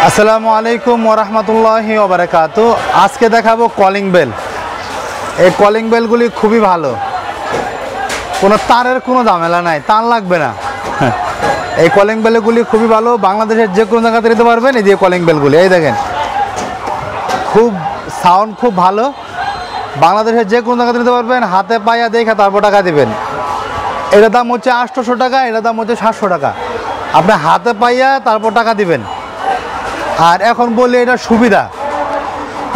আসসালামু আলাইকুম ওয়া রাহমাতুল্লাহি ওয়া বারাকাতুহু। আজকে দেখাবো কলিং বেল। এই কলিং বেলগুলি খুবই ভালো, কোনো তারের কোনো ঝামেলা নাই, তার লাগবে না। এই কলিং বেলগুলি খুবই ভালো, বাংলাদেশের যে কোনো জায়গাতে নিতে পারবেন। এই যে কলিং বেলগুলি, এই দেখেন, খুব সাউন্ড খুব ভালো, বাংলাদেশের যে কোনো জায়গাতে নিতে পারবেন। হাতে পাইয়া দেখে তারপর টাকা দিবেন। এটার দাম হচ্ছে 800 টাকা, এটার দাম হচ্ছে 700 টাকা। আপনি হাতে পাইয়া তারপর টাকা দিবেন। আর এখন বলি এটা সুবিধা,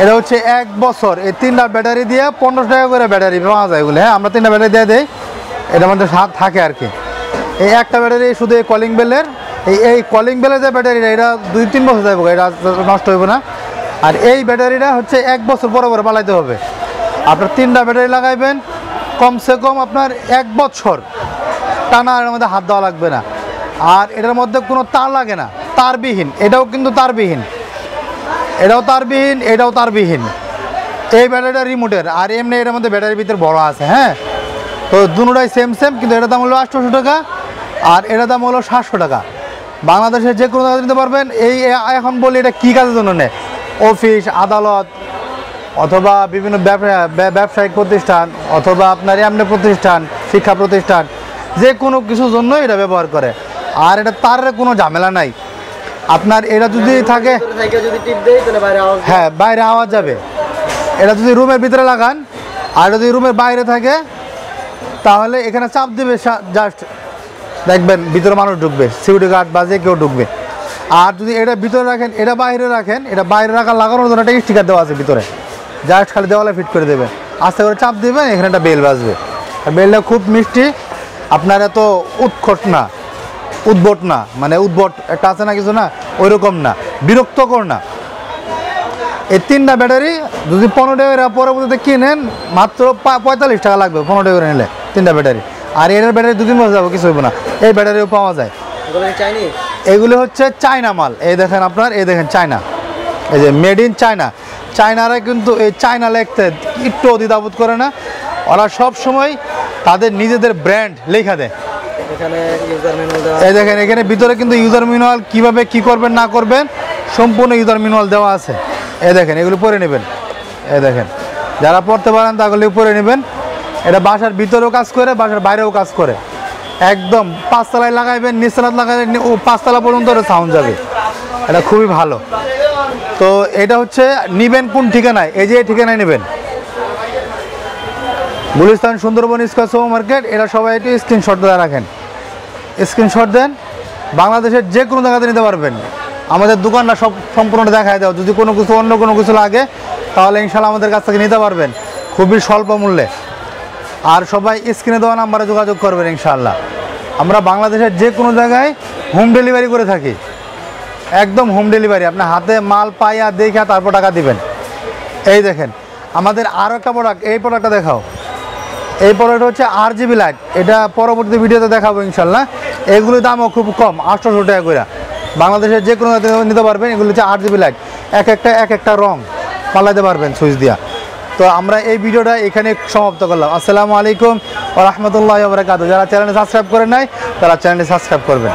এটা হচ্ছে 1 বছর এই 3টা ব্যাটারি দিয়ে 1500 টাকা করে ব্যাটারি পাওয়া যায় এগুলো। হ্যাঁ, আমরা 3টা ব্যাটারি দিয়ে দেই, এটার মধ্যে সাথ থাকে আর কি। এই একটা ব্যাটারি শুধু এই কলিং বেলের, এই কলিং বেলের যে ব্যাটারিটা, এটা 2-3 বছর যাবে, এটা নষ্ট হইব না। আর এই ব্যাটারিটা হচ্ছে 1 বছর পরে পরে পালাইতে হবে। আপনার 3টা ব্যাটারি লাগাইবেন, কমসে কম আপনার 1 বছর টানা এর মধ্যে হাত দেওয়া লাগবে না। আর এটার মধ্যে কোনো তার লাগে না, তারবিহীন। এটাও কিন্তু তারবিহীন, এটাও তারবিহীন, এটাও তারবিহীন। এই ব্যাটারিটা রিমোটের, আর এমনি এটার মধ্যে ব্যাটারির ভিতরে বড় আছে। হ্যাঁ, তো দুটোটাই সেম, কিন্তু এটার দাম হলো 800 টাকা আর এটার দাম হলো 700 টাকা। বাংলাদেশের যে কোনো জায়গায় নিতে পারবেন। এই এখন বলি এটা কী কাজের জন্য নেয়, অফিস আদালত অথবা বিভিন্ন ব্যবসায়িক প্রতিষ্ঠান অথবা আপনার এমনি প্রতিষ্ঠান, শিক্ষা প্রতিষ্ঠান, যে কোনো কিছুর জন্য এটা ব্যবহার করে। আর এটা তারের কোনো ঝামেলা নাই। আপনার এটা যদি থাকে, হ্যাঁ, বাইরে আওয়াজ যাবে। এটা যদি রুমের ভিতরে লাগান আর যদি রুমের বাইরে থাকে, তাহলে এখানে চাপ দিবে, জাস্ট দেখবেন ভিতরে মানুষ ঢুকবে, সিকিউরিটি গার্ড বা যে কেউ ঢুকবে। আর যদি এটা ভিতরে রাখেন, এটা বাইরে রাখেন, এটা বাইরে রাখা লাগানোর জন্য একটা স্টিকার দেওয়া আছে ভিতরে, জাস্ট খালি দেওয়ালে ফিট করে দেবেন, আস্তে করে চাপ দেবেন, এখানে একটা বেল বাজবে। আর বেলটা খুব মিষ্টি, আপনার এত উৎকট না, উদ্ভট না, মানে উদ্ভট একটা আছে না কিছু না, ওই রকম না, বিরক্তকর না। এই 3টা ব্যাটারি যদি 15 টাকা পরবর্তীতে কিনেন, মাত্র 45 টাকা লাগবে 15 টাকা নিলে 3টা ব্যাটারি। আর এর ব্যাটারি 2-3 বছর যাবে, কিছু হইব না। এই ব্যাটারিও পাওয়া যায়। এগুলো হচ্ছে চায়না মাল। এই দেখেন আপনার, এই দেখেন চায়না, এই যে মেড ইন চায়না। চায়নারা কিন্তু এই চায়না লিখতে একটু দ্বিধাবোধ করে না, ওরা সব সময় তাদের নিজেদের ব্র্যান্ড লেখা দেয়। এই দেখেন, এখানে ভিতরে কিন্তু ইউজার ম্যানুয়াল, কীভাবে কী করবেন না করবেন সম্পূর্ণ ইউজার ম্যানুয়াল দেওয়া আছে। এই দেখেন, এগুলো পড়ে নেবেন। এই দেখেন, যারা পড়তে পারেন তাগুলো পড়ে নেবেন। এটা বাসার ভিতরেও কাজ করে, বাসার বাইরেও কাজ করে। একদম 5 তলায় লাগাইবেন, নিচতলায় লাগাইবেন, 5 তলা পর্যন্ত সাউন্ড যাবে। এটা খুবই ভালো। তো এটা হচ্ছে নিবেন কোন ঠিকানায়, এই যে ঠিকানায় নেবেন, Gulistan Sundarban square super market. এটা সবাই একটু স্ক্রিনশট দিয়ে রাখেন, স্ক্রিনশট দেন। বাংলাদেশের যে কোনো জায়গাতে নিতে পারবেন। আমাদের দোকানটা সব সম্পূর্ণ দেখায় দাও। যদি কোনো কিছু অন্য কোনো কিছু লাগে, তাহলে ইনশাল্লাহ আমাদের কাছ থেকে নিতে পারবেন খুবই স্বল্প মূল্যে। আর সবাই স্ক্রিনে দেওয়া নাম্বারে যোগাযোগ করবেন ইনশাল্লাহ। আমরা বাংলাদেশের যে কোনো জায়গায় হোম ডেলিভারি করে থাকি, একদম হোম ডেলিভারি। আপনার হাতে মাল পাইয়া দেখে তারপর টাকা দিবেন। এই দেখেন, আমাদের আরও একটা প্রোডাক্ট, এই প্রোডাক্টটা দেখাও। এই প্রোডাক্ট হচ্ছে RGB লাইট, এটা পরবর্তী ভিডিওতে দেখাবো ইনশাল্লাহ। এগুলোর দামও খুব কম, 800 টাকা করে। বাংলাদেশের যে কোনো নিতে পারবেন। এগুলো হচ্ছে RGB লাইট, এক একটা রং পাল্লাইতে পারবেন সুইচ দিয়া। তো আমরা এই ভিডিওটা এখানে সমাপ্ত করলাম। আসসালামু আলাইকুম ওয়া রাহমাতুল্লাহি ওয়া বারাকাতুহু। যারা চ্যানেলে সাবস্ক্রাইব করেন নাই, তারা চ্যানেলে সাবস্ক্রাইব করবেন।